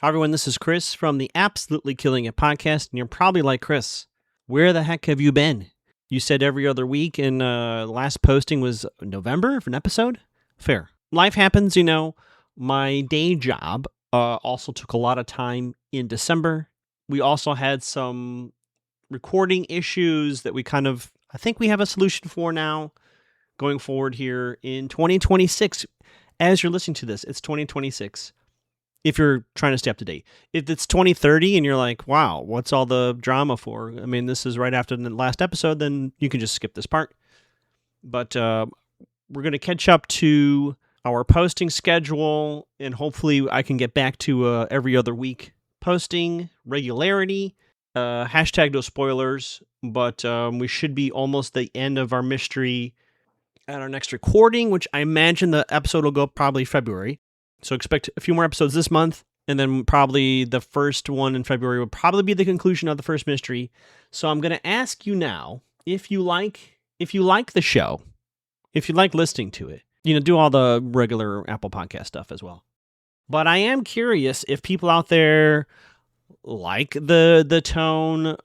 Hi, everyone. This is Chris from the Absolutely Killing It podcast, and you're probably like, Chris, where the heck have you been? You said every other week, and last posting was November for an episode? Fair. Life happens, you know. My day job also took a lot of time in December. We also had some recording issues that I think we have a solution for now going forward here in 2026. As you're listening to this, it's 2026. If you're trying to stay up to date. If it's 2030 and you're like, wow, what's all the drama for? I mean, this is right after the last episode, then you can just skip this part. But we're going to catch up to our posting schedule, and hopefully I can get back to every other week posting regularity. Hashtag no spoilers, but we should be almost the end of our mystery at our next recording, which I imagine the episode will go probably February. So expect a few more episodes this month, and then probably the first one in February will probably be the conclusion of the first mystery. So I'm going to ask you now, if you like the show, if you like listening to it, do all the regular Apple Podcast stuff as well. But I am curious if people out there like the tone,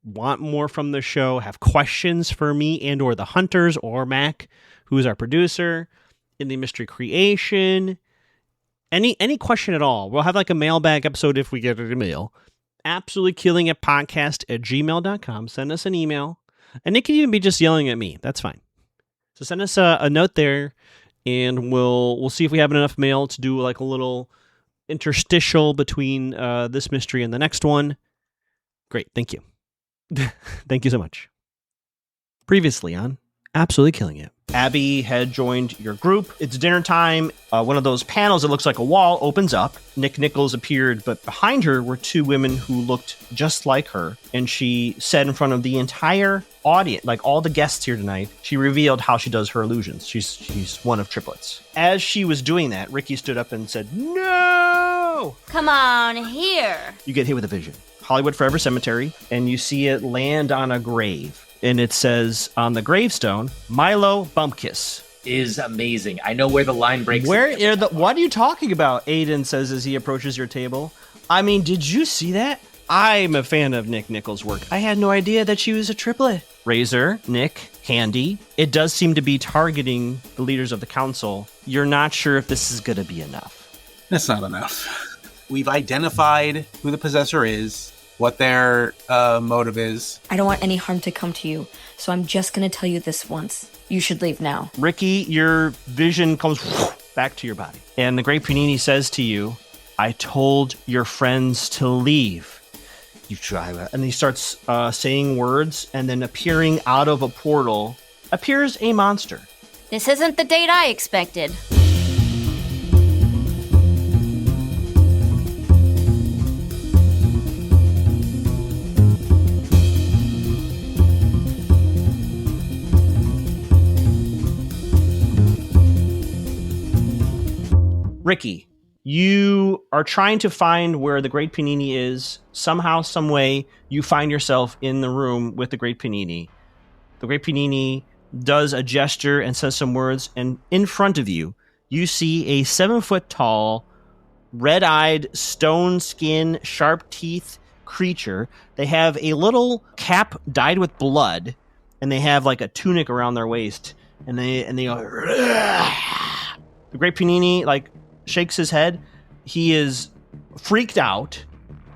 want more from the show, have questions for me and or the Hunters or Mac, who's our producer in the mystery creation. Any question at all. We'll have like a mailbag episode if we get an email. Absolutely killing it podcast@gmail.com. Send us an email. And it can even be just yelling at me. That's fine. So send us a note there, and we'll see if we have enough mail to do like a little interstitial between this mystery and the next one. Great. Thank you. Thank you so much. Previously on Absolutely Killing It. Abby had joined your group. It's dinner time. One of those panels that looks like a wall opens up. Nick Nichols appeared, but behind her were two women who looked just like her. And she said in front of the entire audience, like all the guests here tonight, she revealed how she does her illusions. She's one of triplets. As she was doing that, Rikki stood up and said, "No! Come on here." You get hit with a vision. Hollywood Forever Cemetery, and you see it land on a grave. And it says on the gravestone, Milo Bumpkiss. Is amazing. I know where the line breaks. What are you talking about? Aiden says as he approaches your table. I mean, did you see that? I'm a fan of Nick Nichols' work. I had no idea that she was a triplet. Razor, Nick, Handy. It does seem to be targeting the leaders of the council. You're not sure if this is going to be enough. That's not enough. We've identified who the possessor is, what their motive is. I don't want any harm to come to you, so I'm just going to tell you this once. You should leave now. Rikki, your vision comes back to your body. And the Great Panini says to you, I told your friends to leave. You try that. And he starts saying words, and then appearing out of a portal appears a monster. This isn't the date I expected. Rikki, you are trying to find where the Great Panini is. Somehow, some way, you find yourself in the room with the Great Panini. The Great Panini does a gesture and says some words, and in front of you, you see a 7-foot-tall, red-eyed, stone-skin, sharp-teeth creature. They have a little cap dyed with blood, and they have like a tunic around their waist, and they go. The Great Panini shakes his head. He is freaked out.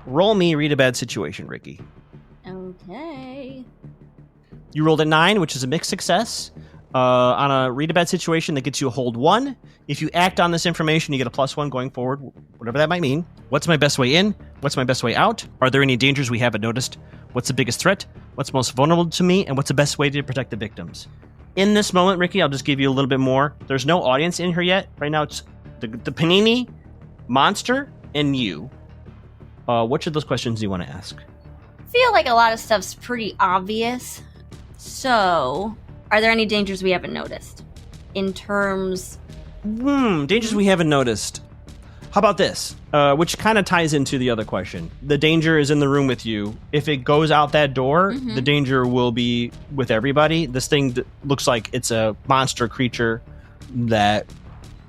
Roll me read a bad situation, Rikki. Okay. You rolled a 9, which is a mixed success. On a read a bad situation, that gets you a hold 1. If you act on this information, you get a +1 going forward, whatever that might mean. What's my best way in? What's my best way out? Are there any dangers we haven't noticed? What's the biggest threat? What's most vulnerable to me? And what's the best way to protect the victims? In this moment, Rikki, I'll just give you a little bit more. There's no audience in here yet. Right now, it's the Panini, monster, and you. Which of those questions do you want to ask? I feel like a lot of stuff's pretty obvious. So, are there any dangers we haven't noticed? In terms... Dangers we haven't noticed. How about this? Which kind of ties into the other question. The danger is in the room with you. If it goes out that door, the danger will be with everybody. This thing looks like it's a monster creature that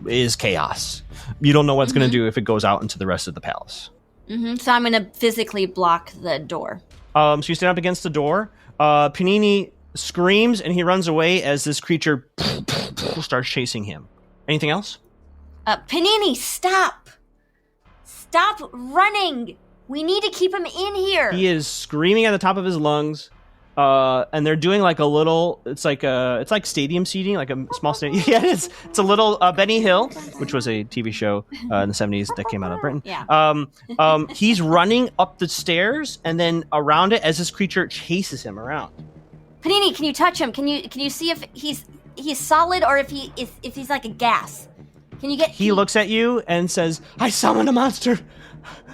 is chaos. You don't know what it's going to do if it goes out into the rest of the palace. So I'm going to physically block the door. So you stand up against the door. Panini screams and he runs away as this creature starts chasing him. Anything else? Panini, stop! Stop running! We need to keep him in here. He is screaming at the top of his lungs. And they're doing like a little, it's like stadium seating, like a small stadium. Yeah, it's a little, Benny Hill, which was a TV show in the 70s that came out of Britain. Yeah. He's running up the stairs and then around it as this creature chases him around. Panini, can you touch him? Can you see if he's solid or if he's like a gas? Can you get? He looks at you and says, "I summoned a monster.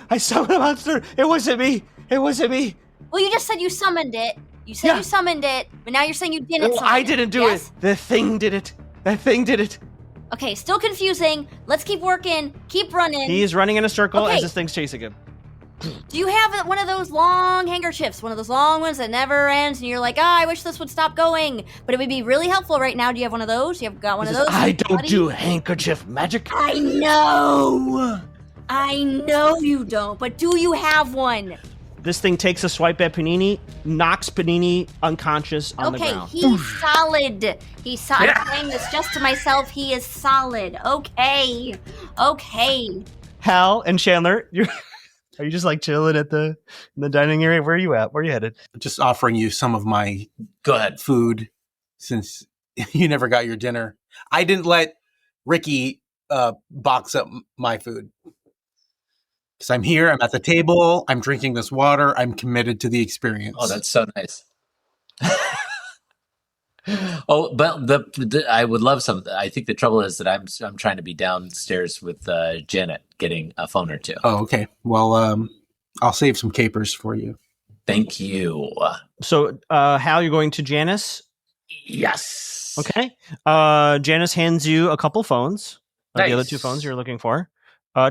I summoned a monster. It wasn't me. It wasn't me." Well, you just said you summoned it. You said you summoned it, but now you're saying you didn't summon it. I didn't do it. The thing did it. That thing did it. Okay, still confusing. Let's keep working. Keep running. He's running in a circle as this thing's chasing him. Do you have one of those long handkerchiefs? One of those long ones that never ends, and you're like, I wish this would stop going. But it would be really helpful right now. Do you have one of those? You have got one of those? I don't do handkerchief magic. I know you don't, but do you have one? This thing takes a swipe at Panini, knocks Panini unconscious on the ground. Okay, he's solid. He's solid. I'm saying this just to myself. He is solid. Okay. Hal and Chandler, are you just like chilling in the dining area? Where are you at? Where are you headed? Just offering you some of my food since you never got your dinner. I didn't let Rikki box up my food. Because I'm here, I'm at the table, I'm drinking this water, I'm committed to the experience. Oh, that's so nice. Oh, but I would love some. I think the trouble is that I'm trying to be downstairs with Janet getting a phone or two. Oh, okay. Well, I'll save some capers for you. Thank you. So, Hal, you're going to Janice? Yes. Okay. Janice hands you a couple phones. Nice. The other two phones you're looking for.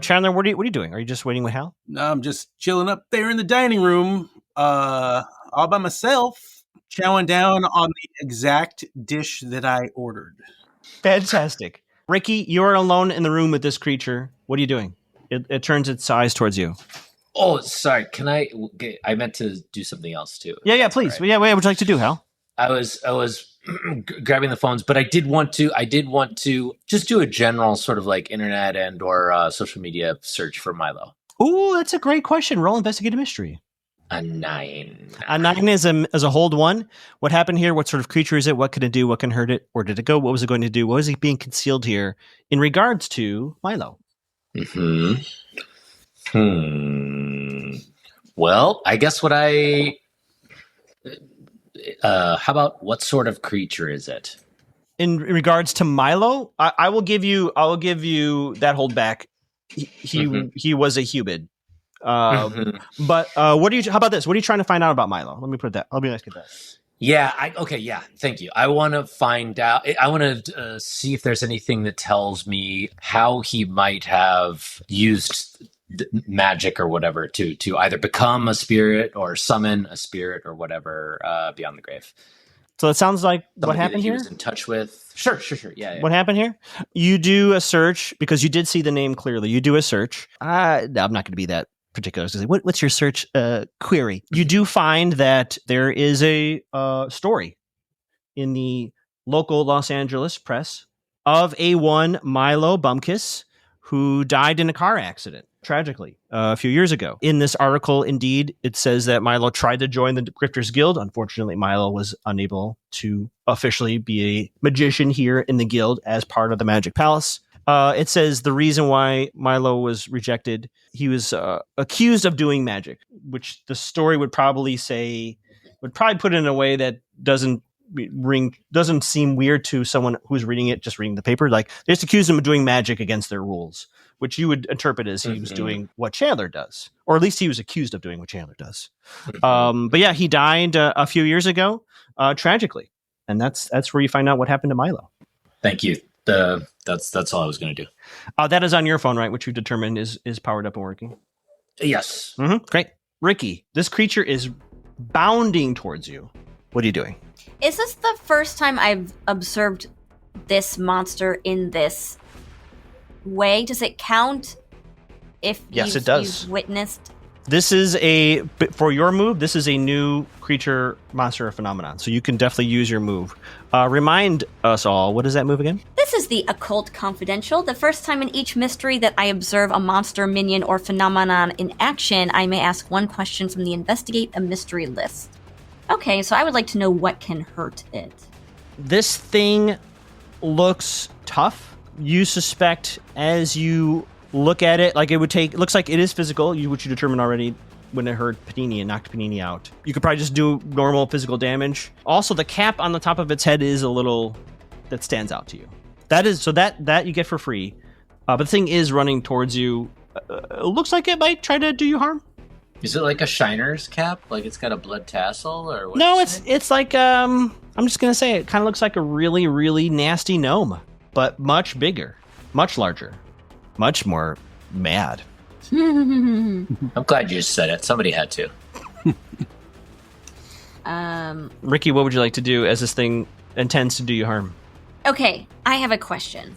Chandler, what are you doing? Are you just waiting with Hal? No, I'm just chilling up there in the dining room, all by myself, chowing down on the exact dish that I ordered. Fantastic. Rikki, you're alone in the room with this creature. What are you doing? It turns its eyes towards you. Oh, sorry. Can I meant to do something else too. Yeah, please. Right. Yeah, what would you like to do, Hal? I was grabbing the phones, but I did want to just do a general sort of like internet and or social media search for Milo. Ooh, that's a great question. Roll investigative mystery. A 9. A 9 is a hold 1. What happened here? What sort of creature is it? What can it do? What can hurt it? Where did it go? What was it going to do? What was it being concealed here in regards to Milo? Well, I guess how about what sort of creature is it? In regards to Milo, I will give you that hold back. He was a humid. But how about this? What are you trying to find out about Milo? Let me put that. I'll be nice at that. Yeah. Thank you. I want to find out. I want to see if there's anything that tells me how he might have used magic or whatever to either become a spirit or summon a spirit or whatever beyond the grave. So it sounds like somebody what happened that he here? was in touch with. Sure. Yeah. What happened here? You do a search because you did see the name clearly. You do a search. No, I'm not going to be that particular. What's your search query? You do find that there is a story in the local Los Angeles press of a one Milo Bumkiss who died in a car accident, tragically, a few years ago. In this article, indeed, it says that Milo tried to join the Grifters Guild. Unfortunately, Milo was unable to officially be a magician here in the guild as part of the Magic Palace. It says the reason why Milo was rejected, he was accused of doing magic, which the story would probably put it in a way that doesn't seem weird to someone who's reading it, just reading the paper. Like, they just accused him of doing magic against their rules, which you would interpret as he was doing what Chandler does, or at least he was accused of doing what Chandler does. But yeah, he died a few years ago, tragically, and that's where you find out what happened to Milo. Thank you. That's all I was going to do. That is on your phone, right? Which you determined is powered up and working. Yes. Great. Rikki, this creature is bounding towards you. What are you doing? Is this the first time I've observed this monster in this way? Does it count if yes, it does. you've witnessed? This is for your move, this is a new creature, monster, or phenomenon. So you can definitely use your move. Remind us all, what is that move again? This is the Occult Confidential. The first time in each mystery that I observe a monster, minion, or phenomenon in action, I may ask one question from the Investigate a Mystery list. Okay, so I would like to know what can hurt it. This thing looks tough. You suspect as you look at it, like looks like it is physical, which you determined already when it hurt Panini and knocked Panini out. You could probably just do normal physical damage. Also, the cap on the top of its head is a little, that stands out to you. That you get for free. But the thing is running towards you. It looks like it might try to do you harm. Is it like a Shiner's cap? Like it's got a blood tassel, or what? No, it's like I'm just gonna say it kind of looks like a really, really nasty gnome, but much bigger, much larger, much more mad. I'm glad you just said it. Somebody had to. Rikki, what would you like to do as this thing intends to do you harm? Okay, I have a question.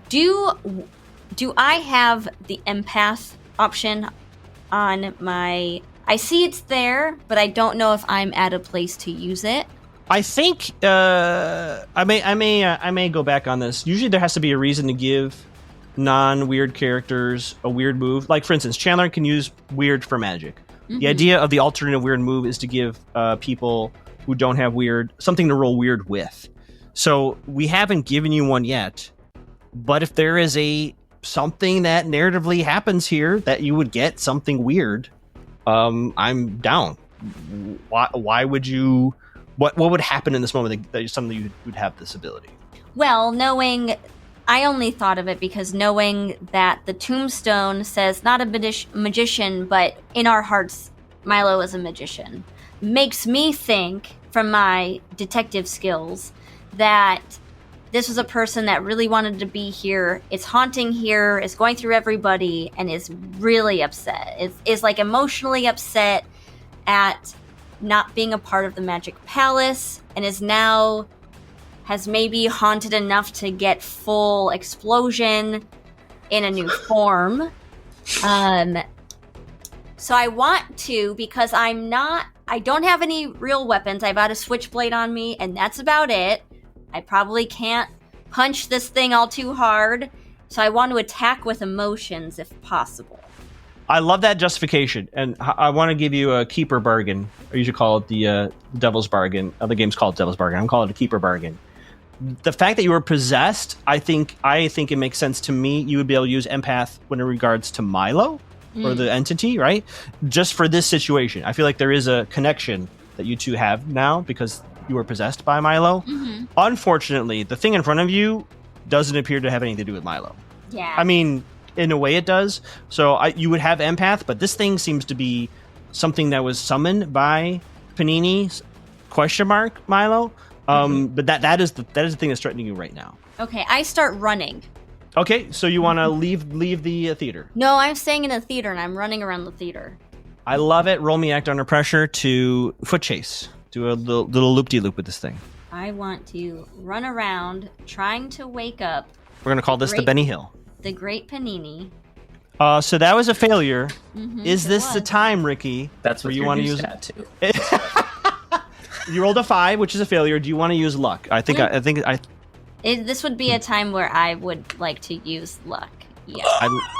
Do I have the empath option on my... I see it's there, but I don't know if I'm at a place to use it. I think I may go back on this. Usually there has to be a reason to give non-weird characters a weird move. Like, for instance, Chandler can use weird for magic. Mm-hmm. The idea of the alternative weird move is to give people who don't have weird something to roll weird with. So we haven't given you one yet, but if there is something that narratively happens here that you would get something weird, I'm down. Why would you? What would happen in this moment that something you would have this ability? Well, I only thought of it because knowing that the tombstone says not a magician, but in our hearts, Milo is a magician, makes me think, from my detective skills, that this was a person that really wanted to be here, is haunting here, is going through everybody, and is really upset. Is like emotionally upset at not being a part of the Magic Palace, and has maybe haunted enough to get full explosion in a new form. So I want to, because I don't have any real weapons. I've got a switchblade on me, and that's about it. I probably can't punch this thing all too hard, so I want to attack with emotions if possible. I love that justification, and I want to give you a keeper bargain. Or you should call it the devil's bargain. The game's called Devil's Bargain. I'm calling it a keeper bargain. The fact that you were possessed, I think it makes sense to me. You would be able to use empath when in regards to Milo or the entity, right? Just for this situation, I feel like there is a connection that you two have now because you were possessed by Milo. Mm-hmm. Unfortunately, the thing in front of you doesn't appear to have anything to do with Milo. Yeah. I mean, in a way it does. So you would have empath, but this thing seems to be something that was summoned by Panini's ? Milo. But that is the thing that's threatening you right now. Okay, I start running. Okay, so you want to leave the theater? No, I'm staying in the theater and I'm running around the theater. I love it. Roll me act under pressure to foot chase. Do a little loop-de-loop with this thing. I want to run around trying to wake up. We're gonna call this the Benny Hill. The Great Panini. So that was a failure. Mm-hmm, is this the time, Rikki? That's what you want to use tattoo. You rolled a 5, which is a failure. Do you want to use luck? This would be a time where I would like to use luck. Yeah.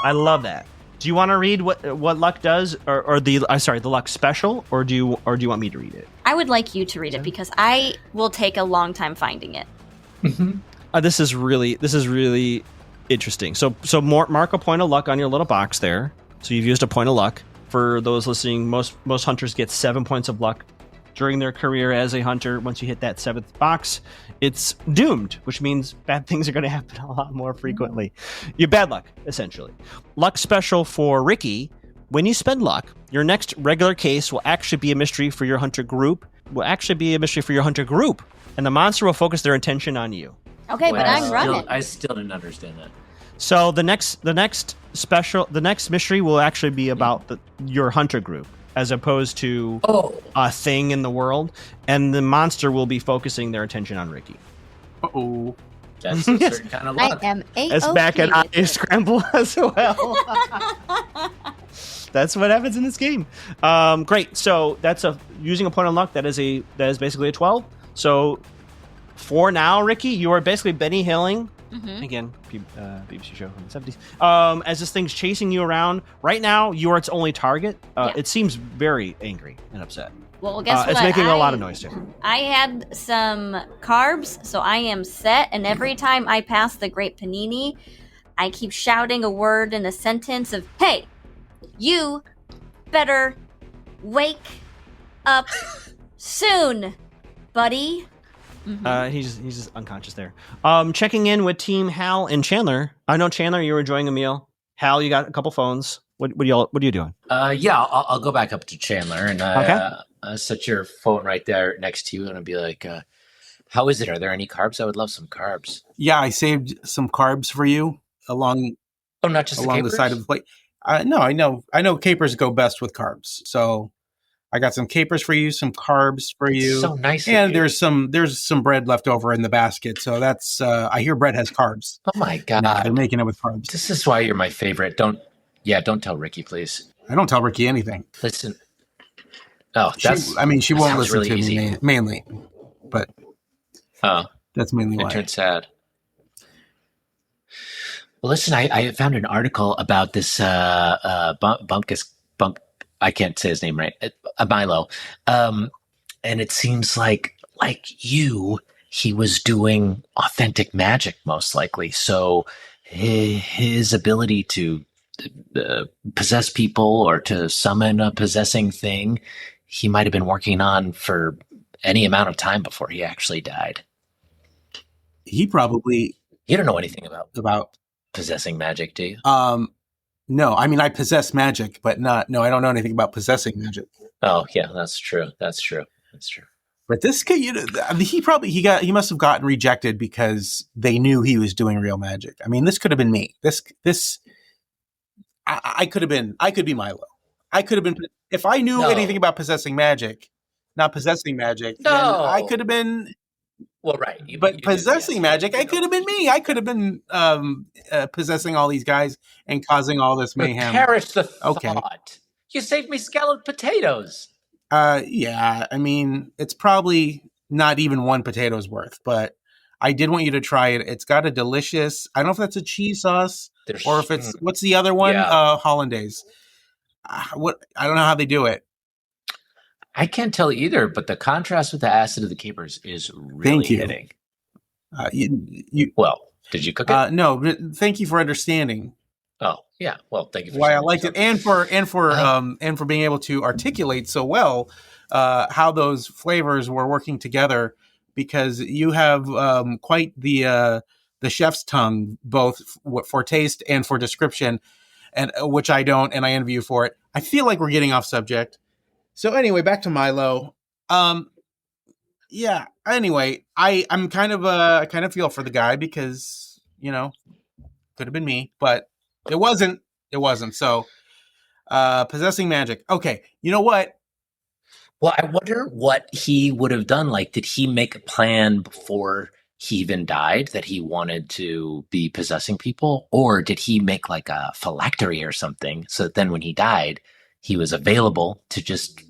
I love that. Do you want to read what luck does, or the luck special, or do you want me to read it? I would like you to read it because I will take a long time finding it. Mm-hmm. This is really interesting. So mark a point of luck on your little box there. So you've used a point of luck. For those listening, most hunters get 7 points of luck during their career as a hunter. Once you hit that 7th box, it's doomed, which means bad things are going to happen a lot more frequently. You bad luck, essentially. Luck special for Rikki. When you spend luck, your next regular case will actually be a mystery for your hunter group. And the monster will focus their attention on you. Okay, but I'm running. I still didn't understand that. So the next mystery will actually be about your hunter group, as opposed to a thing in the world, and the monster will be focusing their attention on Rikki. Uh-oh. That's a certain kind of luck. I am A-OK. It's back at I Scramble as well. That's what happens in this game. Great. So that's using a point of luck. That is basically a 12. So for now, Rikki, you are basically Benny Hilling. Mm-hmm. Again, BBC show from the 70s. As this thing's chasing you around, right now, you are its only target. It seems very angry and upset. Well, guess what? It's making a lot of noise, too. I had some carbs, so I am set. And every time I pass the Great Panini, I keep shouting a word in a sentence of, hey, you better wake up soon, buddy. Mm-hmm. He's just unconscious there. Checking in with Team Hal and Chandler. I know, Chandler, you were enjoying a meal. Hal, you got a couple phones. What are you doing? I'll go back up to Chandler and set your phone right there next to you, and I'll be like, how is it? Are there any carbs? I would love some carbs. Yeah, I saved some carbs for you along the side of the plate. No, I know capers go best with carbs. So I got some capers for you, some carbs for you. So nice. And there's some bread left over in the basket. So that's I hear bread has carbs. Oh my God. No, they're making it with carbs. This is why you're my favorite. Don't tell Rikki, please. I don't tell Rikki anything. Listen. Oh, she won't listen really to easy. me mainly. But that's mainly why. It turned sad. Well, listen, I found an article about this bump. I can't say his name right. Milo, and it seems like you, he was doing authentic magic, most likely. So his ability to possess people or to summon a possessing thing, he might have been working on for any amount of time before he actually died. He probably. You don't know anything about possessing magic, do you? No, I mean, I possess magic, but I don't know anything about possessing magic. Oh, yeah, that's true. But this kid, he must have gotten rejected because they knew he was doing real magic. I mean, this could have been me. I could be Milo. I could have been, if I knew anything about possessing magic, not possessing magic, then I could have been. Well, right. But possessing magic, I could have been me. I could have been possessing all these guys and causing all this mayhem. Perish the thought. You saved me scalloped potatoes. Yeah, I mean, it's probably not even one potato's worth, but I did want you to try it. It's got a delicious, I don't know if that's a cheese sauce or if it's, what's the other one? Yeah. Hollandaise. I don't know how they do it. I can't tell either, but the contrast with the acid of the capers is really hitting. Well, did you cook it? No, but thank you for understanding. Oh, yeah. Well, thank you for why I liked it, and for being able to articulate so well how those flavors were working together, because you have quite the chef's tongue, both for taste and for description, and which I don't, and I envy you for it. I feel like we're getting off subject. So anyway, back to Milo. Yeah. Anyway, I'm kind of feel for the guy because, could have been me, but it wasn't. So, possessing magic. Okay. You know what? Well, I wonder what he would have done. Like, did he make a plan before he even died that he wanted to be possessing people? Or did he make like a phylactery or something so that then when he died, he was available to just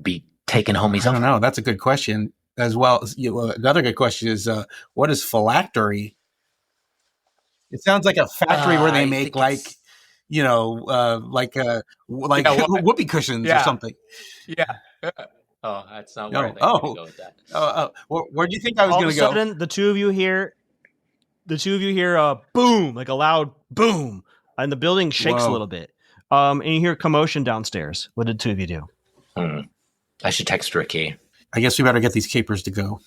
be taken home? I don't know. That's a good question as well. Another good question is, what is phylactery? It sounds like a factory where they make whoopee cushions or something. Yeah. Oh, that's not where I go with that. Where do you think I was going to go? All of a sudden, the two of you hear a boom, like a loud boom, and the building shakes a little bit. And you hear commotion downstairs. What did two of you do? I should text Rikki. I guess we better get these capers to go.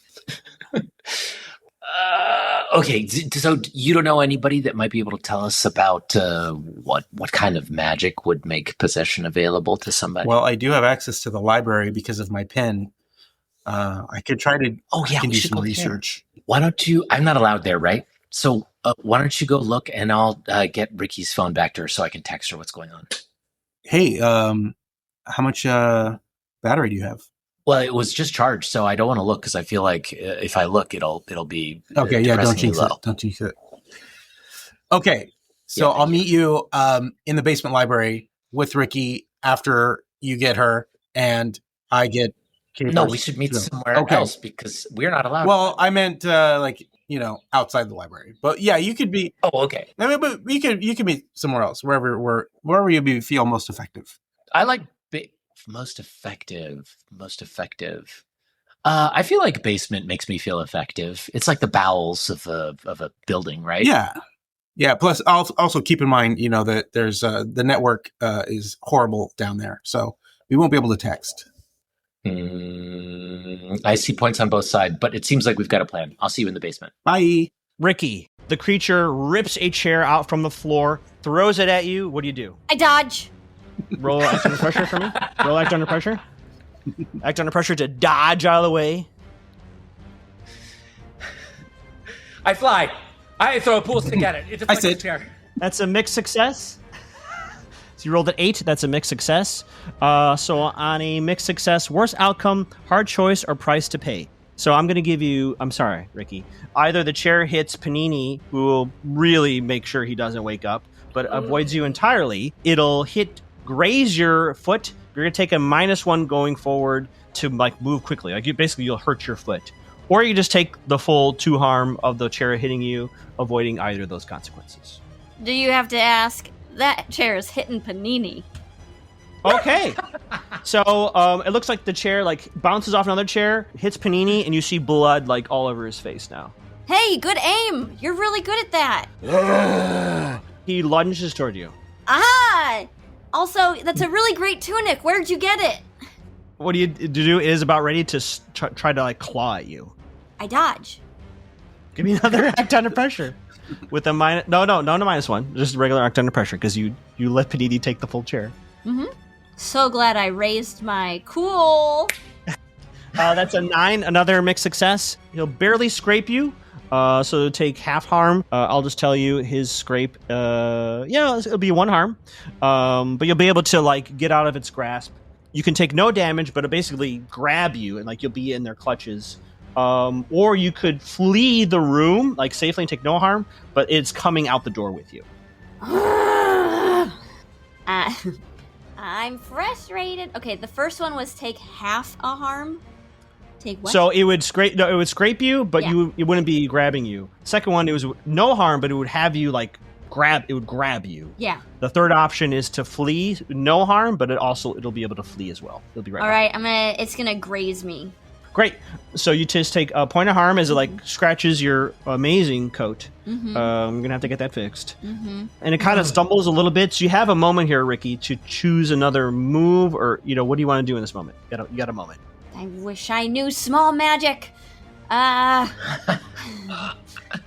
Okay, so you don't know anybody that might be able to tell us about what kind of magic would make possession available to somebody? Well, I do have access to the library because of my pen. I could try to. I can do some research. There. Why don't you? I'm not allowed there, right? So why don't you go look, and I'll get Rikki's phone back to her so I can text her what's going on. Hey, how much battery do you have? Well, it was just charged, so I don't want to look because I feel like if I look, it'll be okay. Yeah, don't jinx it. Don't jinx it. Okay, so I'll meet you in the basement library with Rikki. after you get her and I get capers. No, we should meet somewhere else because we're not allowed. Well, I meant outside the library. But yeah, you could be. Oh, okay. I mean, but you could meet somewhere else, wherever you feel most effective. I like most effective. I feel like basement makes me feel effective. It's like the bowels of a building, right? Yeah. Plus, also keep in mind, that there's the network is horrible down there, so we won't be able to text. I see points on both sides, but it seems like we've got a plan. I'll see you in the basement. Bye. Rikki, the creature rips a chair out from the floor, throws it at you. What do you do? I dodge. Roll act under pressure for me. Roll act under pressure. Act under pressure to dodge out of the way. I fly. I throw a pool stick at it. It's a fucking chair. That's a mixed success. So you rolled an 8. That's a mixed success. So on a mixed success, worst outcome, hard choice, or price to pay. So I'm going to give you, I'm sorry, Rikki. Either the chair hits Panini, who will really make sure he doesn't wake up, but avoids you entirely. It'll graze your foot. You're going to take a -1 going forward to move quickly. You'll hurt your foot. Or you just take the full 2 harm of the chair hitting you, avoiding either of those consequences. Do you have to ask? That chair is hitting Panini. Okay. So it looks like the chair bounces off another chair, hits Panini, and you see blood all over his face now. Hey, good aim. You're really good at that. He lunges toward you. Ah! Also, that's a really great tunic. Where'd you get it? What do you do? It is about ready to try to claw at you. I dodge. Give me another act under pressure. With a minus... No, not a -1. Just a regular act under pressure, because you let Panini take the full chair. Mm-hmm. So glad I raised my cool. That's a 9, another mixed success. He'll barely scrape you, so it'll take half harm. I'll just tell you his scrape, it'll be 1 harm. But you'll be able to, get out of its grasp. You can take no damage, but it'll basically grab you, and, you'll be in their clutches. Or you could flee the room, safely and take no harm, but it's coming out the door with you. I'm frustrated. Okay, the first one was take half a harm. Take what? So it would scrape. No, it would scrape you, but it wouldn't be grabbing you. Second one, it was no harm, but it would have you grab. It would grab you. Yeah. The third option is to flee, no harm, but it'll be able to flee as well. It'll be right. All right, it's gonna graze me. Great. So you just take a point of harm as it scratches your amazing coat. Mm-hmm. I'm gonna have to get that fixed. Mm-hmm. And it kind of stumbles a little bit. So you have a moment here, Rikki, to choose another move, or what do you want to do in this moment? You got a moment. I wish I knew small magic.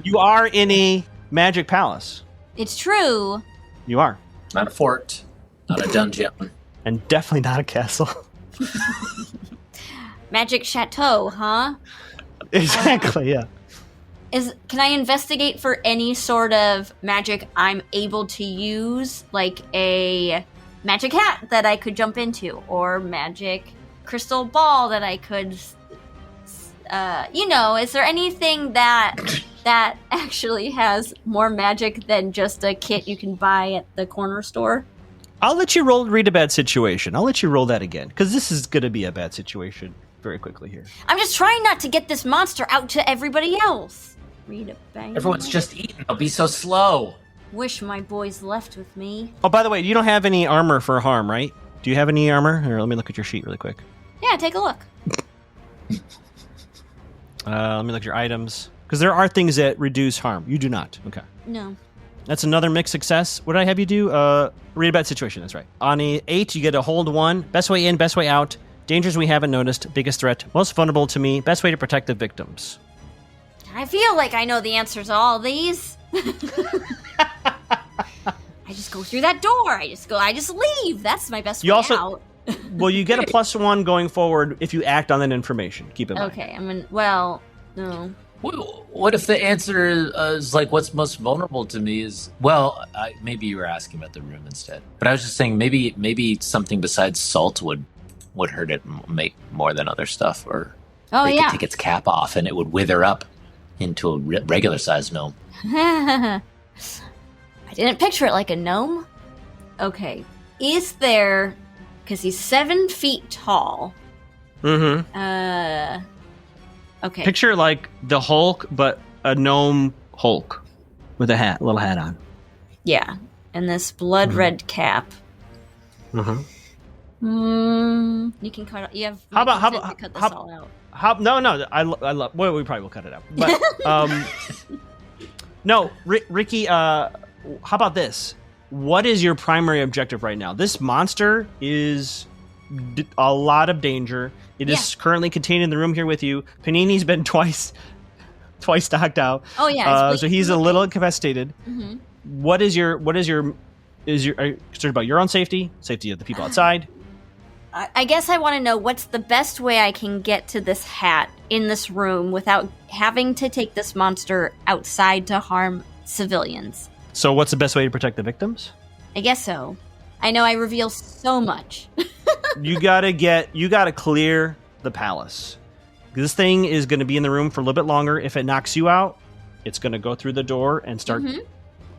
You are in a magic palace. It's true. You are. Not a fort, not a dungeon, and definitely not a castle. Magic chateau, huh? Exactly, yeah. Can I investigate for any sort of magic I'm able to use, like a magic hat that I could jump into, or magic crystal ball that I could, is there anything that actually has more magic than just a kit you can buy at the corner store? I'll let you read a bad situation. I'll let you roll that again, because this is going to be a bad situation very quickly here. I'm just trying not to get this monster out to everybody else. Read a bang. Everyone's just eating. I'll be so slow. Wish my boys left with me. Oh, by the way, you don't have any armor for harm, right? Do you have any armor? Here, let me look at your sheet really quick. Yeah, take a look. Let me look at your items. Because there are things that reduce harm. You do not. Okay. No. That's another mixed success. What did I have you do? Read a bad situation. That's right. On a 8, you get a hold 1. Best way in, best way out. Dangers we haven't noticed. Biggest threat. Most vulnerable to me. Best way to protect the victims. I feel like I know the answers to all these. I just go through that door. I just leave. That's my best way out. Well, you get a +1 going forward if you act on that information. Keep in mind. Okay, no. What if the answer is what's most vulnerable to me is, maybe you were asking about the room instead. But I was just saying maybe something besides salt would hurt it make more than other stuff, or they could take its cap off and it would wither up into a regular sized gnome. I didn't picture it like a gnome. Okay, is there because he's 7 feet tall. Mm-hmm. Okay. Picture like the Hulk, but a gnome Hulk with a little hat on. Yeah, and this blood red cap. Mm-hmm. You can cut. You have. How about to cut this all out? No. I love. Well, we probably will cut it out. But no, Rikki. How about this? What is your primary objective right now? This monster is a lot of danger. It is currently contained in the room here with you. Panini's been twice knocked out. Oh yeah. So he's a little incapacitated. Mm-hmm. What is your? Are you concerned about your own safety of the people outside? I guess I want to know what's the best way I can get to this hat in this room without having to take this monster outside to harm civilians. So what's the best way to protect the victims? I guess so. I know I reveal so much. You gotta clear the palace. This thing is going to be in the room for a little bit longer. If it knocks you out, it's going to go through the door and start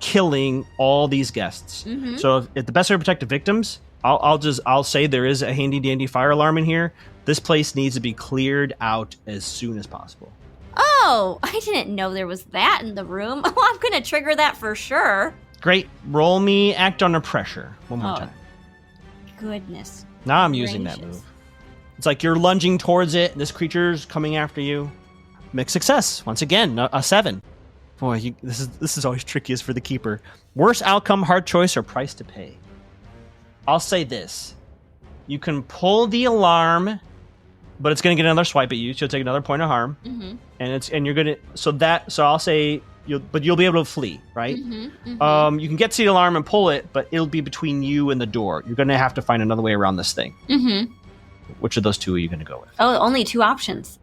killing all these guests. Mm-hmm. So if the best way to protect the victims, I'll say there is a handy dandy fire alarm in here. This place needs to be cleared out as soon as possible. Oh, I didn't know there was that in the room. Oh, I'm going to trigger that for sure. Great. Roll me act under pressure one more time. Goodness. Now I'm using that move. It's like you're lunging towards it, and this creature's coming after you. Mixed success. Once again, a 7. Boy, this is always trickiest for the keeper. Worst outcome, hard choice, or price to pay. I'll say this. You can pull the alarm, but it's going to get another swipe at you, so you'll take another point of harm. Mm-hmm. And you're going to... So I'll say... You'll be able to flee, right? Mm-hmm, mm-hmm. You can get to the alarm and pull it, but it'll be between you and the door. You're going to have to find another way around this thing. Mm-hmm. Which of those two are you going to go with? Oh, only 2 options.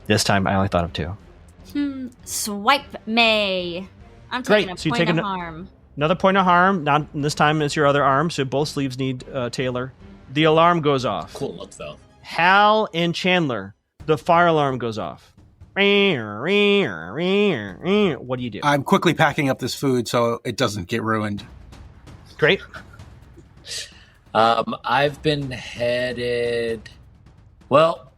This time, I only thought of 2. Swipe me. I'm taking a point of harm. Another point of harm. Not this time it's your other arm, so both sleeves need Taylor. The alarm goes off. Cool look, though. Hal and Chandler, the fire alarm goes off. What do you do? I'm quickly packing up this food so it doesn't get ruined. Great. I've been headed... Well,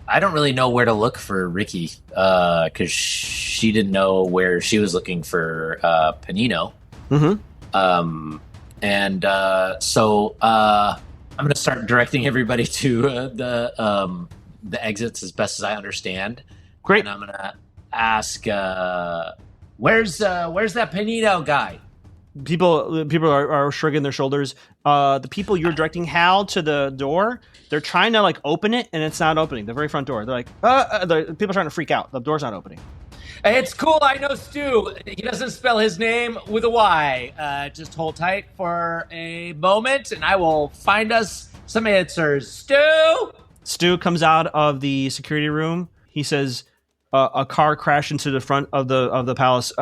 I don't really know where to look for Rikki, because she didn't know where she was looking for Panino. Mm-hmm. So I'm going to start directing everybody to the exits as best as I understand. Great. And I'm going to ask, where's that Panino guy? People are shrugging their shoulders. The people you're directing Hal to the door, they're trying to like open it, and it's not opening. The very front door. They're like, people are trying to freak out. The door's not opening. It's cool. I know Stu. He doesn't spell his name with a Y. Just hold tight for a moment, and I will find us some answers. Stu comes out of the security room. He says, a car crashed into the front of the palace.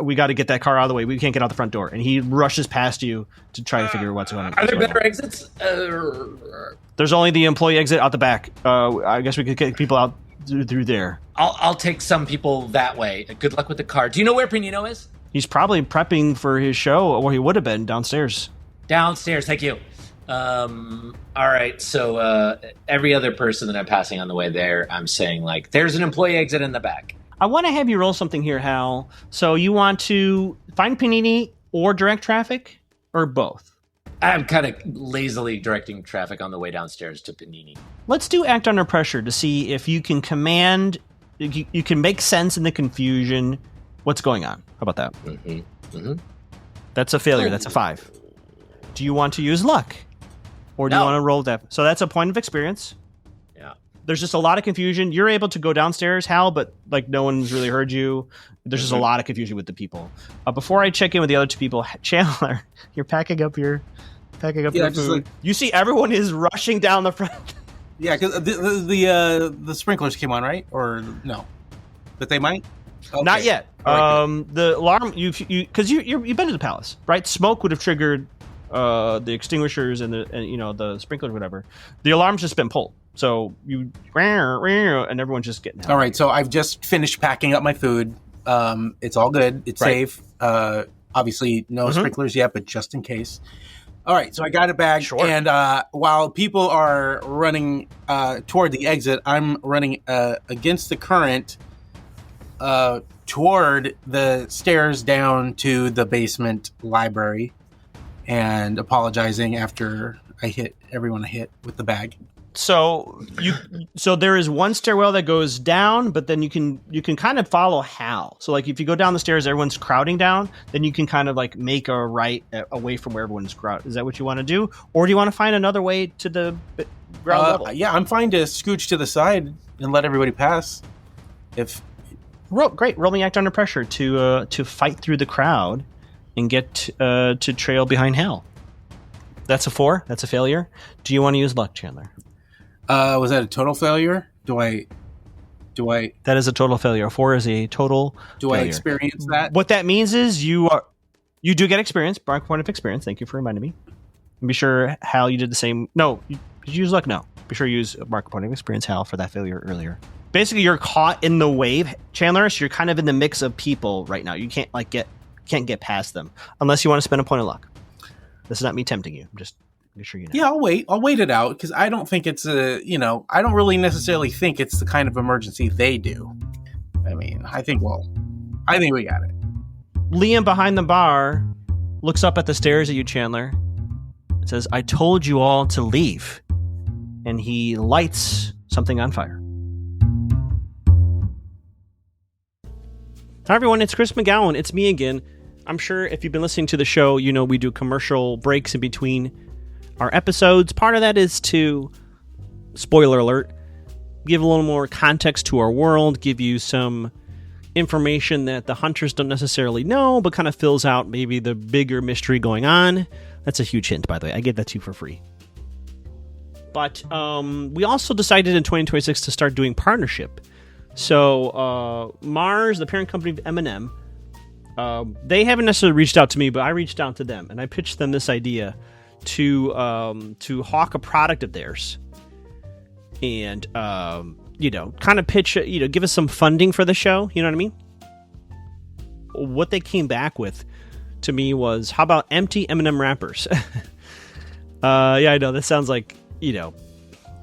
We got to get that car out of the way. We can't get out the front door. And he rushes past you to try to figure what's going on. Are there better exits? There's only the employee exit out the back. I guess we could get people out through there. I'll take some people that way. Good luck with the car. Do you know where Panino is? He's probably prepping for his show, or he would have been downstairs. Downstairs, thank you. All right, so every other person that I'm passing on the way there, I'm saying, like, there's an employee exit in the back. I want to have you roll something here, Hal. So you want to find Panini or direct traffic, or both? I'm kind of lazily directing traffic on the way downstairs to Panini. Let's do act under pressure to see if you can command, you can make sense in the confusion. What's going on? How about that? Mm-hmm. Mm-hmm. That's a failure. That's a 5. Do you want to use luck? Or do you want to roll that? So that's a point of experience. Yeah. There's just a lot of confusion. You're able to go downstairs, Hal, but like no one's really heard you. There's just a lot of confusion with the people. Before I check in with the other 2 people, Chandler, you're packing up your food. Like, you see everyone is rushing down the front. Yeah, because the sprinklers came on, right? Or no? That they might? Okay. Not yet. Right, the alarm, because you've been to the palace, right? Smoke would have triggered the extinguishers and the sprinklers, whatever. The alarm's just been pulled, so and everyone's just getting out. All right, so I've just finished packing up my food. It's all good. It's safe. Obviously, no sprinklers yet, but just in case. All right, so I got a bag, Sure. and while people are running toward the exit, I'm running against the current toward the stairs down to the basement library, and apologizing after I hit everyone I hit with the bag. So there is one stairwell that goes down, but then you can kind of follow how. So like if you go down the stairs, everyone's crowding down, then you can kind of like make a right away from where everyone's crowded. Is that what you want to do, or do you want to find another way to the ground level? Yeah, I'm fine to scooch to the side and let everybody pass. Roll me act under pressure to fight through the crowd and get to trail behind Hal. That's a 4. That's a failure. Do you want to use luck, Chandler? Was that a total failure? Do I? That is a total failure. 4 is a total. Do failure. I experience that? What that means is you do get experience, mark point of experience. Thank you for reminding me. And be sure, Hal, you did the same. No, did you use luck? No. Be sure you use mark point of experience, Hal, for that failure earlier. Basically, you're caught in the wave, Chandler. So you're kind of in the mix of people right now. You can't get past them unless you want to spend a point of luck. This is not me tempting you. I'm just making sure you know. Yeah, I'll wait it out because I don't think it's I don't really necessarily think it's the kind of emergency they do. I mean, I think we got it. Liam behind the bar looks up at the stairs at you, Chandler. It says, "I told you all to leave," and he lights something on fire. Hi everyone, it's Chris McGowan. It's me again. I'm sure if you've been listening to the show, you know we do commercial breaks in between our episodes. Part of that is to, spoiler alert, give a little more context to our world, give you some information that the hunters don't necessarily know, but kind of fills out maybe the bigger mystery going on. That's a huge hint, by the way. I gave that to you for free. But we also decided in 2026 to start doing partnership. So Mars, the parent company of M&M, they haven't necessarily reached out to me, but I reached out to them and I pitched them this idea to hawk a product of theirs and kind of pitch, give us some funding for the show. You know what I mean? What they came back with to me was, how about empty M&M wrappers? Yeah, I know that sounds like,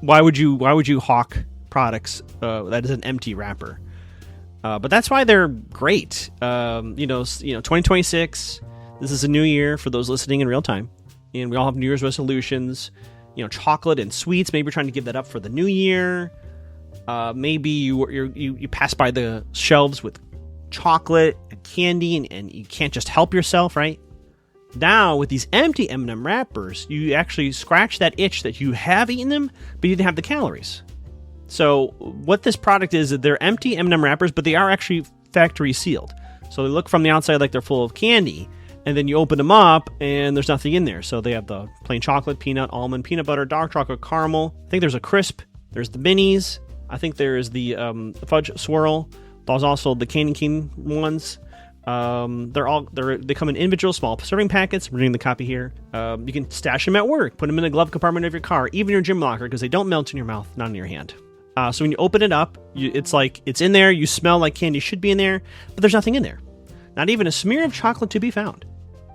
why would you hawk products that is an empty wrapper? But that's why they're great. 2026, this is a new year for those listening in real time. And we all have New Year's resolutions, chocolate and sweets. Maybe you're trying to give that up for the new year. Maybe you pass by the shelves with chocolate and candy and you can't just help yourself, right? Now, with these empty M&M wrappers, you actually scratch that itch that you have eaten them, but you didn't have the calories. So what this product is, they're empty M&M wrappers, but they are actually factory sealed. So they look from the outside like they're full of candy, and then you open them up, and there's nothing in there. So they have the plain chocolate, peanut, almond, peanut butter, dark chocolate, caramel. I think there's a crisp. There's the minis. I think there is the fudge swirl. There's also the candy cane ones. They come in individual small serving packets. We're reading the copy here. You can stash them at work, put them in the glove compartment of your car, even your gym locker, because they don't melt in your mouth, not in your hand. So when you open it up, it's like it's in there. You smell like candy should be in there, but there's nothing in there. Not even a smear of chocolate to be found.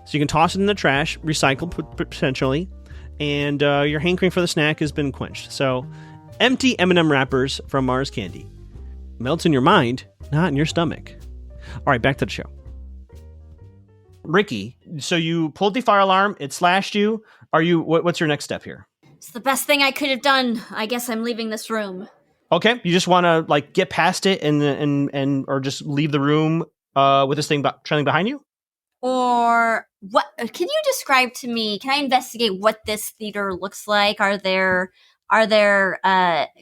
So you can toss it in the trash, recycle potentially, and your hankering for the snack has been quenched. So empty M&M wrappers from Mars Candy. Melts in your mind, not in your stomach. All right, back to the show. Rikki, so you pulled the fire alarm. It slashed you. What's your next step here? It's the best thing I could have done. I guess I'm leaving this room. Okay, you just want to get past it and or just leave the room with this thing trailing behind you? Or what? Can you describe to me? Can I investigate what this theater looks like? Are there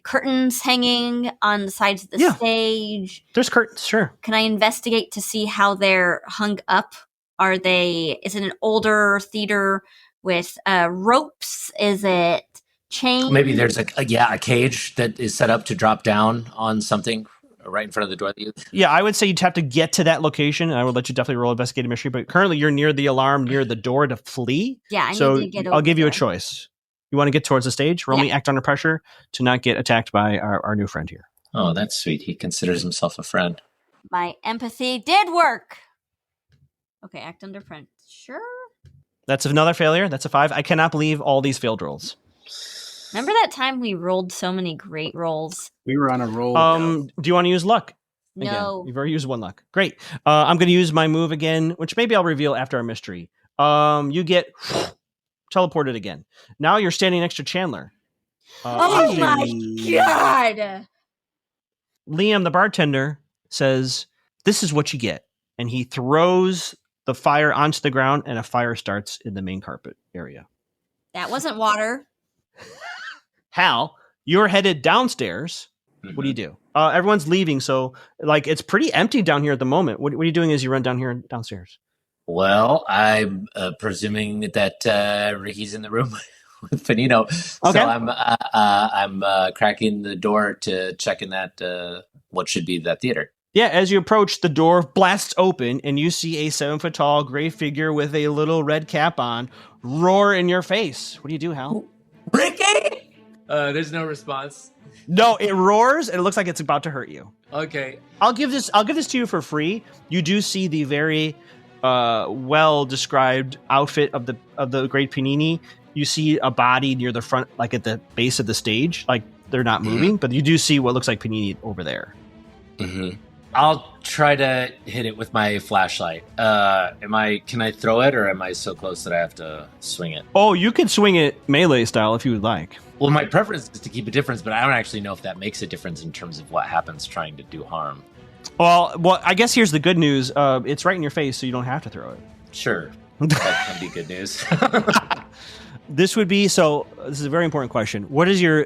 curtains hanging on the sides of the stage? There's curtains, sure. Can I investigate to see how they're hung up? Is it an older theater with ropes? Is it chains? Maybe there's a cage that is set up to drop down on something right in front of the door. Yeah, I would say you'd have to get to that location. I would let you definitely roll investigative mystery, but currently you're near the alarm, near the door to flee. Yeah, I so need to get over I'll give you there. a choice. You want to get towards the stage? Roll me act under pressure to not get attacked by our new friend here. Oh, that's sweet. He considers himself a friend. My empathy did work. Okay, act under pressure. That's another failure. That's a 5. I cannot believe all these failed rolls. Remember that time we rolled so many great rolls? We were on a roll. Do you want to use luck? No. Again, you've already used 1 luck. Great. I'm going to use my move again, which maybe I'll reveal after our mystery. You get teleported again. Now you're standing next to Chandler. Oh my god! Liam, the bartender, says, "This is what you get." And he throws the fire onto the ground, and a fire starts in the main carpet area. That wasn't water. Hal, you're headed downstairs. Mm-hmm. What do you do? Everyone's leaving, so like it's pretty empty down here at the moment. What are you doing as you run down here and downstairs? Well, I'm presuming that Ricky's in the room with Panino. Okay. So I'm cracking the door to check in that what should be that theater. Yeah, as you approach, the door blasts open, and you see a 7-foot-tall gray figure with a little red cap on roar in your face. What do you do, Hal? Rikki! There's no response. No, it roars, and it looks like it's about to hurt you. Okay. I'll give this to you for free. You do see the very well described outfit of the Great Panini. You see a body near the front, like at the base of the stage. Like they're not moving, but you do see what looks like Panini over there. Mm-hmm. I'll try to hit it with my flashlight. Can I throw it, or am I so close that I have to swing it? Oh, you could swing it melee style if you would like. Well, my preference is to keep a difference, but I don't actually know if that makes a difference in terms of what happens trying to do harm. Well, I guess here's the good news. It's right in your face, so you don't have to throw it. Sure. That can be good news. This is a very important question. What is your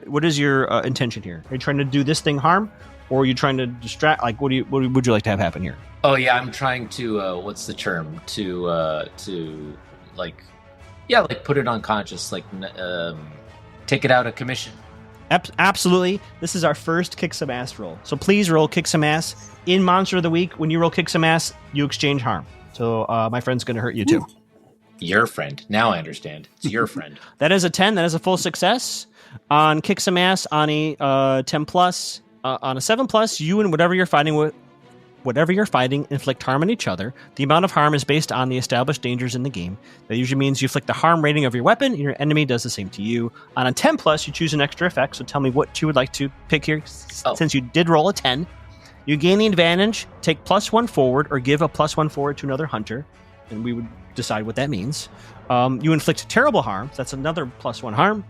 intention here? Are you trying to do this thing harm, or are you trying to distract? Like, what would you like to have happen here? Oh yeah, I'm trying to what's the term? To put it unconscious, take it out of commission. Absolutely. This is our first Kick Some Ass roll. So please roll Kick Some Ass. In Monster of the Week, when you roll Kick Some Ass, you exchange harm. So my friend's going to hurt you too. Ooh. Your friend. Now I understand. It's your friend. That is a 10. That is a full success. On Kick Some Ass, on a 10+, on a 7+, you and whatever you're fighting inflict harm on each other. The amount of harm is based on the established dangers in the game. That usually means you inflict the harm rating of your weapon, and your enemy does the same to you. On a 10+, you choose an extra effect, so tell me what you would like to pick here. Since you did roll a 10, you gain the advantage, take +1 forward, or give a +1 forward to another hunter, and we would decide what that means. You inflict terrible harm, so that's another +1 harm.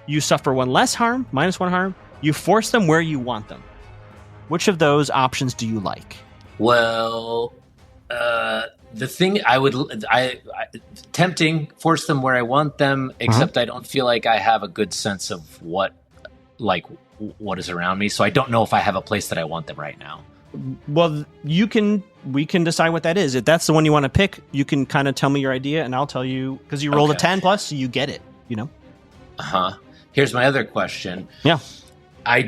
You suffer 1 less harm, -1 harm. You force them where you want them. Which of those options do you like? Well, the thing tempting, force them where I want them, except I don't feel like I have a good sense of what is around me, so I don't know if I have a place that I want them right now. Well, we can decide what that is. If that's the one you want to pick, you can kind of tell me your idea, and I'll tell you, because you rolled a 10+, so you get it, you know? Here's my other question. Yeah. I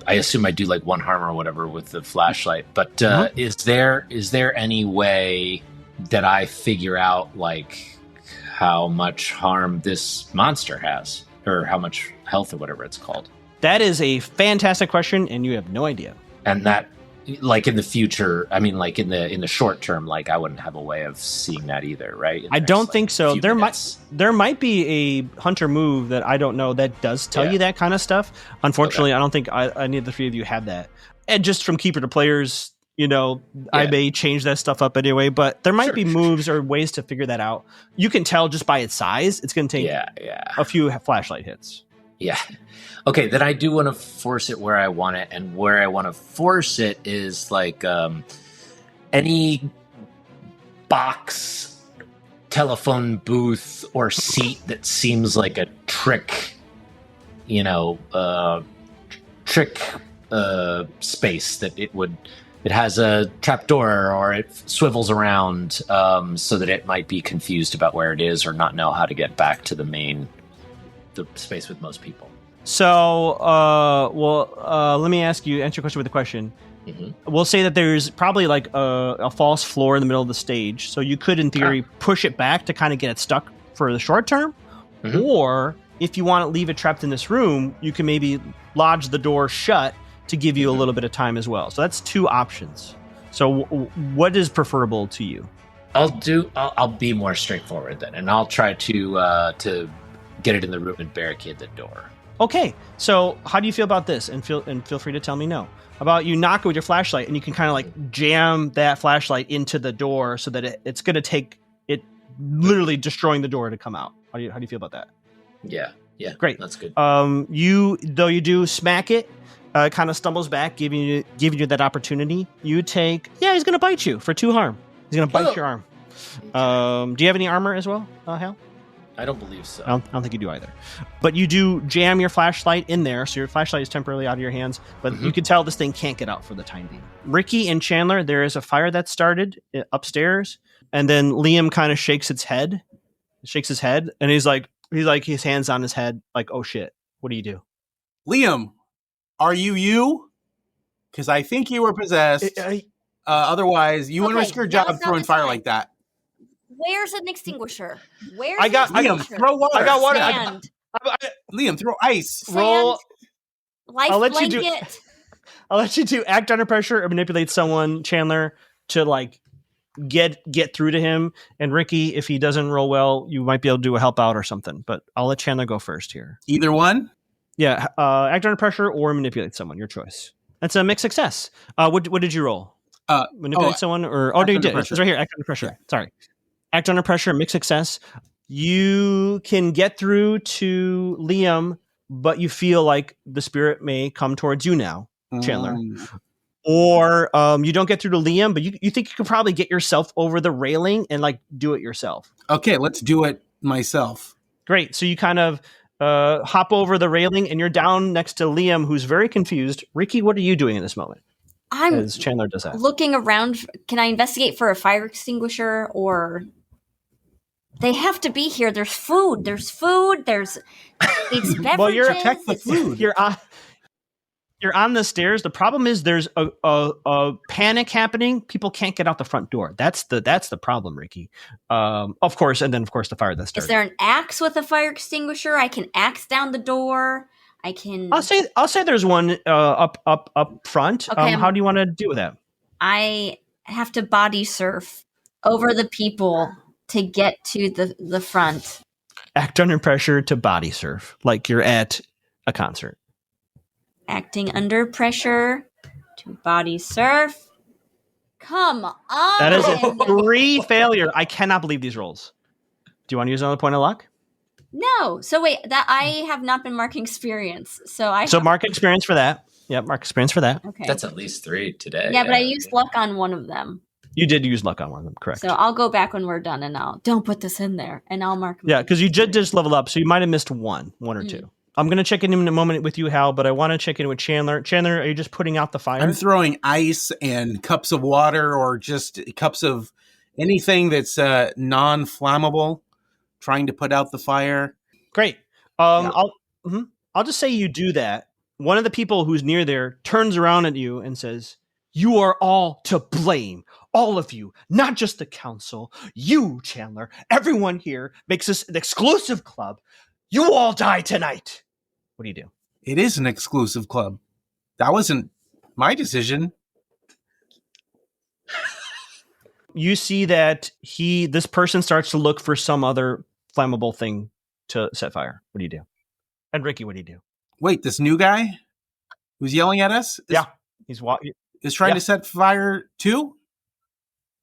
assume I do like 1 harm or whatever with the flashlight, but is there any way that I figure out like how much harm this monster has, or how much health or whatever it's called? That is a fantastic question, and you have no idea. And that, like in the future, I mean, like in the short term, like I wouldn't have a way of seeing that either, right? I don't think so. There might be a hunter move that I don't know that does tell you that kind of stuff. Unfortunately, I don't think any of the 3 of you have that. And just from keeper to players, I may change that stuff up anyway. But there might be moves or ways to figure that out. You can tell just by its size. It's going to take a few flashlight hits. Yeah. Okay, then I do want to force it where I want it, and where I want to force it is like any box, telephone booth, or seat that seems like a trick, space that it has a trapdoor or it swivels around, so that it might be confused about where it is or not know how to get back to the space with most people. So, let me answer your question with a question. Mm-hmm. We'll say that there's probably like a false floor in the middle of the stage. So you could, in theory, push it back to kind of get it stuck for the short term. Mm-hmm. Or if you want to leave it trapped in this room, you can maybe lodge the door shut to give you a little bit of time as well. So that's 2 options. So what is preferable to you? I'll be more straightforward then, and I'll try to get it in the room and barricade the door. Okay, so how do you feel about this? And feel free to tell me no. About you knock it with your flashlight, and you can kind of like jam that flashlight into the door so that it's going to take it literally destroying the door to come out. How do you feel about that? Yeah, great. That's good. You do smack it, kind of stumbles back, giving you that opportunity. You take he's going to bite you for 2 harm. He's going to bite your arm. Do you have any armor as well, Hal? I don't believe so. I don't think you do either. But you do jam your flashlight in there, so your flashlight is temporarily out of your hands, but you can tell this thing can't get out for the time being. Rikki and Chandler, there is a fire that started upstairs, and then Liam kind of shakes his head, and he's like his hands on his head, like, oh shit, what do you do? Liam, are you? Because I think you were possessed. Otherwise, you wouldn't risk your job throwing fire like that. Where's an extinguisher? Liam, throw water. I got water. Sand. Liam, throw ice. Sand. Roll. Life blanket. I'll let you do act under pressure or manipulate someone, Chandler, to like get through to him. And Rikki, if he doesn't roll well, you might be able to do a help out or something. But I'll let Chandler go first here. Either one? Yeah, act under pressure or manipulate someone. Your choice. That's a mixed success. What did you roll? Manipulate someone or no, you did. It's right here. Act under pressure. Yeah. Sorry. Act under pressure, mixed success. You can get through to Liam, but you feel like the spirit may come towards you now, Chandler. Or you don't get through to Liam, but you think you could probably get yourself over the railing and like do it yourself. Okay, let's do it myself. Great. So you kind of hop over the railing and you're down next to Liam, who's very confused. Rikki, what are you doing in this moment? As Chandler does that. Looking around. Can I investigate for a fire extinguisher or... They have to be here. There's food. It's beverages. Well, protect the food. You're on the stairs. The problem is there's a panic happening. People can't get out the front door. That's the problem, Rikki. Of course, and then of course the fire that started. Is there an axe with a fire extinguisher? I can axe down the door. I can. I'll say there's one up front. Okay, how do you want to deal with that? I have to body surf over the people to get to the front. Act under pressure to body surf, like you're at a concert. Acting under pressure to body surf. Come on. That is a 3 failure. I cannot believe these rolls. Do you want to use another point of luck? No. So wait, that I have not been marking experience. So mark experience for that. Yep, mark experience for that. Okay. That's at least 3 today. Yeah, but I used luck on one of them. You did use luck on one of them, correct. So I'll go back when we're done and don't put this in there and I'll mark. Yeah, because you just level up, so you might have missed one or two. I'm going to check in a moment with you, Hal, but I want to check in with Chandler. Chandler, are you just putting out the fire? I'm throwing ice and cups of water or just cups of anything that's non-flammable, trying to put out the fire. Great. I'll just say you do that. One of the people who's near there turns around at you and says, "You are all to blame. All of you, not just the council. You, Chandler, everyone here makes this an exclusive club. You all die tonight." What do you do? It is an exclusive club. That wasn't my decision. You see that this person starts to look for some other flammable thing to set fire. What do you do? And Rikki, what do you do? Wait, this new guy who's yelling at us? He's trying to set fire too?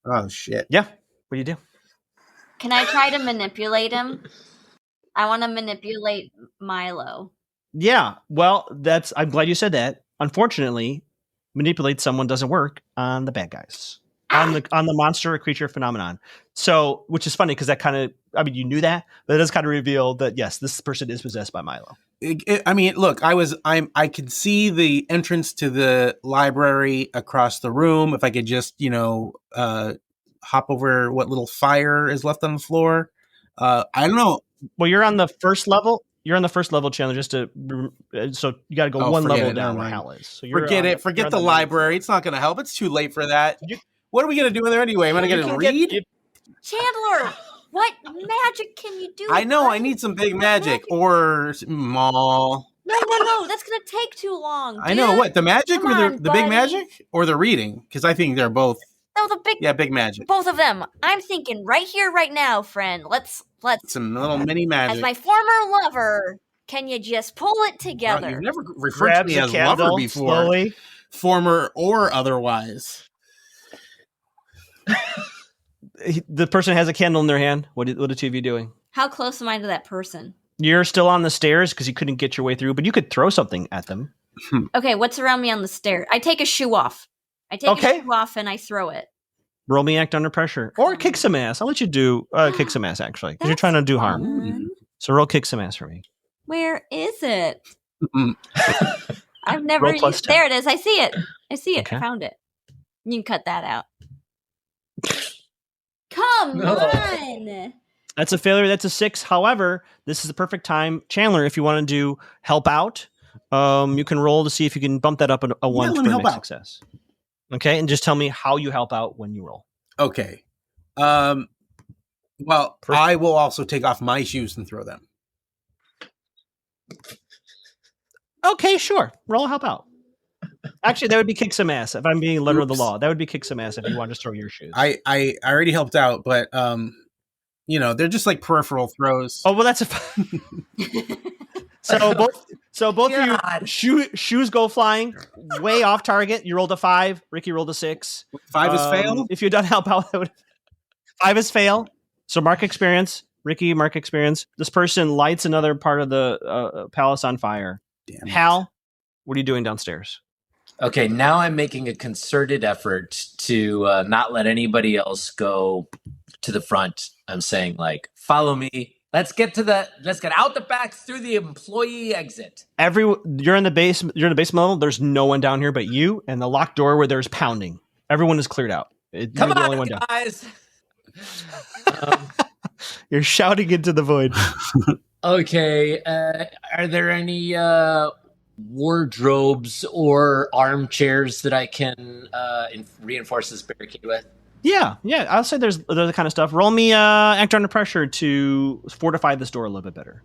Oh, shit. Yeah. What do you do? Can I try to manipulate him? I want to manipulate Milo. Yeah. Well, I'm glad you said that. Unfortunately, manipulate someone doesn't work on the bad guys. On the monster or creature phenomenon. So, which is funny because that kind of, you knew that, but it does kind of reveal that, yes, this person is possessed by Milo. Look, I could see the entrance to the library across the room. If I could just, hop over what little fire is left on the floor. I don't know. Well, you're on the first level. You're on the first level, Chandler, so you got to go one level down where Hal is. So forget the library. It's not going to help. It's too late for that. What are we going to do in there anyway? Am I going to read? Chandler, what magic can you do? I know, I need some big magic or small. No, that's going to take too long. Dude. I know, what, the magic or the big magic or the reading? Because I think they're both No, the big. Yeah, big magic. Both of them. I'm thinking right here, right now, friend. Let's. Some little mini magic. As my former lover, can you just pull it together? You've never referred to me as lover before. Slowly. Former or otherwise. The person has a candle in their hand. What are the two of you doing? How close am I to that person? You're still on the stairs because you couldn't get your way through, but you could throw something at them. Okay, what's around me on the stairs? I take a shoe off. I take a shoe off and I throw it. Roll me act under pressure. Or kick some ass. I'll let you do kick some ass, actually, because you're trying to do harm. So roll kick some ass for me. Where is it? I've never Roll plus used... 10. There it is. I see it. Okay. I found it. You can cut that out. Come on! That's a failure. That's a 6. However, this is the perfect time. Chandler, if you want to do help out, you can roll to see if you can bump that up a 1 for next success. Okay, and just tell me how you help out when you roll. Okay. Well, I will also take off my shoes and throw them. Okay, sure. Roll help out. Actually, that would be kick some ass. If I'm being letter of the law, that would be kick some ass if you want to throw your shoes. I already helped out, but they're just like peripheral throws. Oh well, that's a. So both of you shoes go flying way off target. You rolled a 5. Rikki rolled a 6. 5 is fail. If you'd done help out, 5 is fail. So mark experience. Rikki, mark experience. This person lights another part of the palace on fire. Damn Hal, what are you doing downstairs? Okay, now I'm making a concerted effort to not let anybody else go to the front. I'm saying, like, follow me. Let's get out the back through the employee exit. You're in the basement level. There's no one down here but you and the locked door where there's pounding. Everyone is cleared out. Come on, guys. You're shouting into the void. Okay, are there any wardrobes or armchairs that I can reinforce this barricade with? Yeah. I'll say there's the kind of stuff. Roll me act under pressure to fortify this door a little bit better.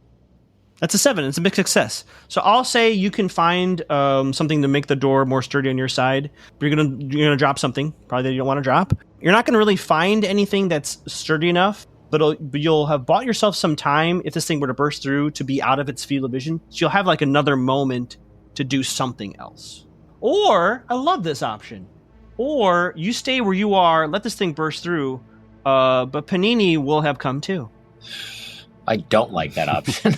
That's a 7. It's a big success. So I'll say you can find something to make the door more sturdy on your side. But you're gonna drop something probably that you don't want to drop. You're not gonna really find anything that's sturdy enough. But you'll have bought yourself some time if this thing were to burst through to be out of its field of vision. So you'll have like another moment to do something else. Or, I love this option. Or you stay where you are, let this thing burst through, but Panini will have come too. I don't like that option.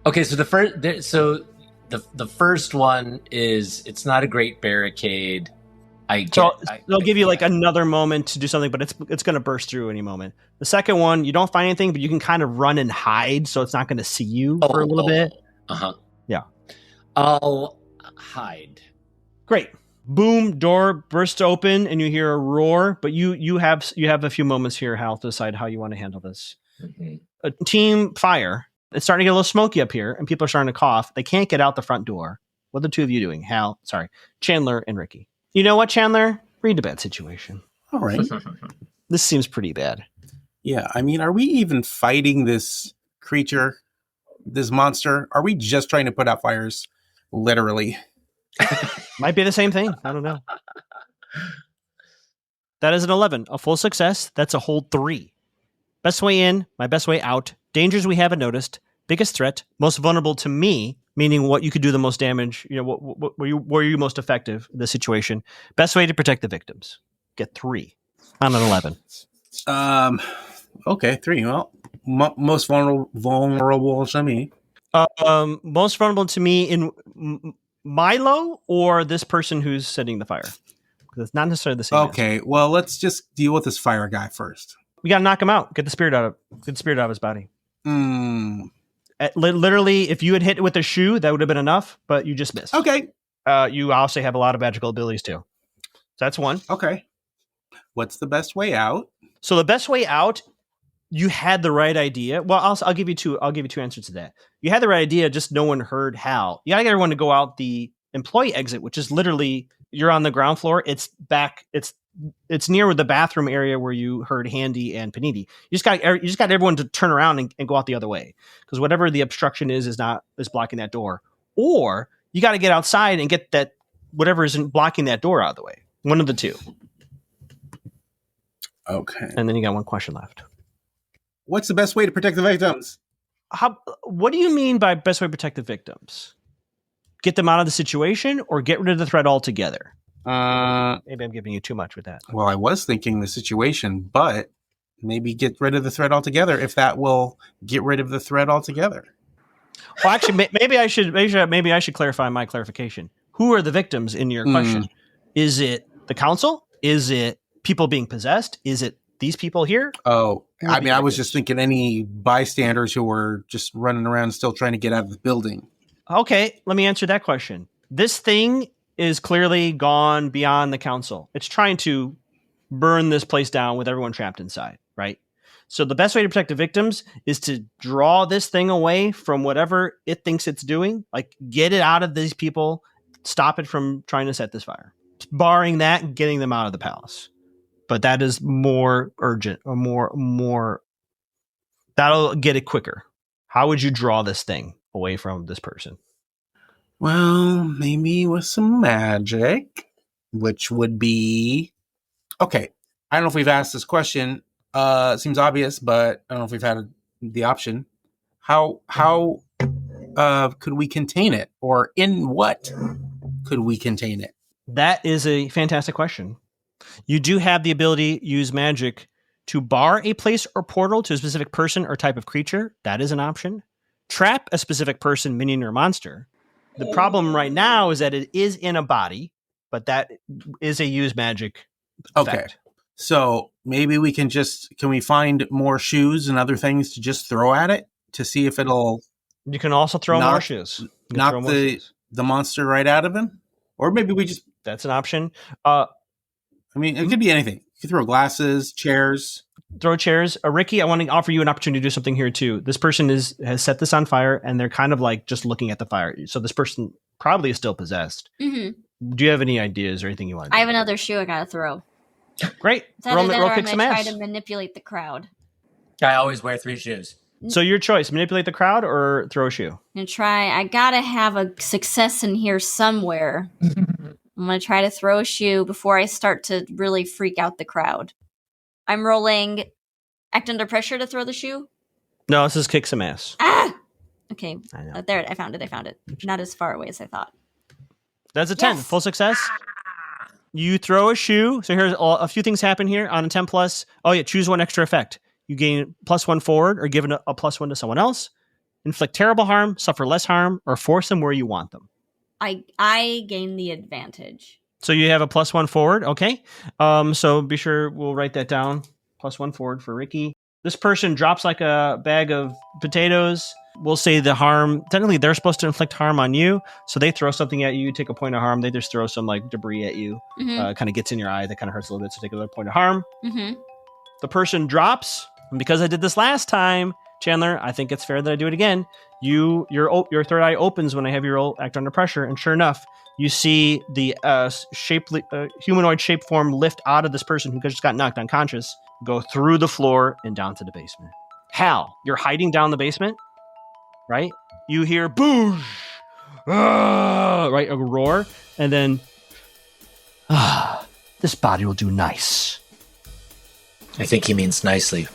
Okay, so the first one is it's not a great barricade. They'll give you like another moment to do something, but it's going to burst through any moment. The second one, you don't find anything, but you can kind of run and hide, so it's not going to see you for a little bit. Yeah. I'll hide. Great. Boom! Door bursts open, and you hear a roar. But you have a few moments here, Hal, to decide how you want to handle this. Mm-hmm. Team Fire. It's starting to get a little smoky up here, and people are starting to cough. They can't get out the front door. What are the two of you doing? Chandler and Rikki. You know what, Chandler? Read a bad situation. All right. This seems pretty bad. Yeah, I mean, are we even fighting this creature, this monster? Are we just trying to put out fires? Literally. Might be the same thing. I don't know. That is an 11. A full success. That's a whole 3. Best way in, my best way out. Dangers we haven't noticed. Biggest threat. Most vulnerable to me. Meaning what you could do the most damage, what were you most effective in the situation. Best way to protect the victims. Get 3 on an 11. Okay, 3. Well, most vulnerable to me. Most vulnerable to me in Milo or this person who's setting the fire. Because it's not necessarily the same. Okay, answer. Well, let's just deal with this fire guy first. We got to knock him out. Get the spirit out of his body. Literally, if you had hit it with a shoe, that would have been enough, but you just missed. Okay. You also have a lot of magical abilities too. So that's 1. Okay. What's the best way out? So the best way out, you had the right idea. Well, I'll give you 2. I'll give you 2 answers to that. You had the right idea, just no one heard Hal. You gotta get everyone to go out the employee exit, which is literally you're on the ground floor. It's back. It's near the bathroom area where you heard Handy and Panini. You just got everyone to turn around and go out the other way because whatever the obstruction is blocking that door. Or you got to get outside and get that whatever isn't blocking that door out of the way. One of the two. Okay. And then you got one question left. What's the best way to protect the victims? What do you mean by best way to protect the victims? Get them out of the situation or get rid of the threat altogether? Maybe I'm giving you too much with that. Well, I was thinking the situation, but maybe get rid of the threat altogether if that will get rid of the threat altogether. Well, actually, maybe I should clarify my clarification. Who are the victims in your question? Is it the council? Is it people being possessed? Is it these people here? Oh, I mean, I was just thinking any bystanders who were just running around still trying to get out of the building. Okay, let me answer that question. This thing is clearly gone beyond the council. It's trying to burn this place down with everyone trapped inside, right? So the best way to protect the victims is to draw this thing away from whatever it thinks it's doing. Like, get it out of these people, stop it from trying to set this fire. Barring that, getting them out of the palace. But that is more urgent or more that'll get it quicker. How would you draw this thing away from this person? Well, maybe with some magic, which would be okay. I don't know if we've asked this question. It seems obvious, but I don't know if we've had the option. How could we contain it, or in what could we contain it? That is a fantastic question. You do have the ability to use magic to bar a place or portal to a specific person or type of creature. That is an option. Trap a specific person, minion, or monster. The problem right now is that it is in a body, but that is a use magic effect. Okay. So maybe we can we find more shoes and other things to just throw at it to see if it'll... You can also throw more shoes. Knock the monster right out of him? Or maybe we just... That's an option. I mean, it could be anything. You could throw glasses, chairs. Throw chairs. Rikki, I want to offer you an opportunity to do something here too. This person has set this on fire, and they're kind of like just looking at the fire. So this person probably is still possessed. Mm-hmm. Do you have any ideas or anything you want to do? I have another shoe I gotta throw. Great. Roll kick some ass. Try to manipulate the crowd. I always wear 3 shoes. So your choice: manipulate the crowd or throw a shoe. And try. I gotta have a success in here somewhere. I'm going to try to throw a shoe before I start to really freak out the crowd. I'm rolling act under pressure to throw the shoe. No, this is kick some ass. Ah! Okay. There, I found it. Not as far away as I thought. That's a 10. Yes. Full success. You throw a shoe. So here's a few things happen here on a 10 plus. Oh yeah, choose one extra effect. You gain +1 forward or give a +1 to someone else. Inflict terrible harm, suffer less harm, or force them where you want them. I gain the advantage. So you have a +1 forward, okay? So be sure we'll write that down. +1 forward for Rikki. This person drops like a bag of potatoes. We'll say the harm. Technically, they're supposed to inflict harm on you. So they throw something at you, take a point of harm. They just throw some like debris at you. Mm-hmm. Kind of gets in your eye. That kind of hurts a little bit. So take another point of harm. Mm-hmm. The person drops. And because I did this last time, Chandler, I think it's fair that I do it again. Your third eye opens when I have you roll act under pressure, and sure enough, you see the humanoid shape form lift out of this person who just got knocked unconscious, go through the floor and down to the basement. Hal, you're hiding down the basement, right? You hear boosh, right, a roar, and then this body will do nice. I think he means nicely.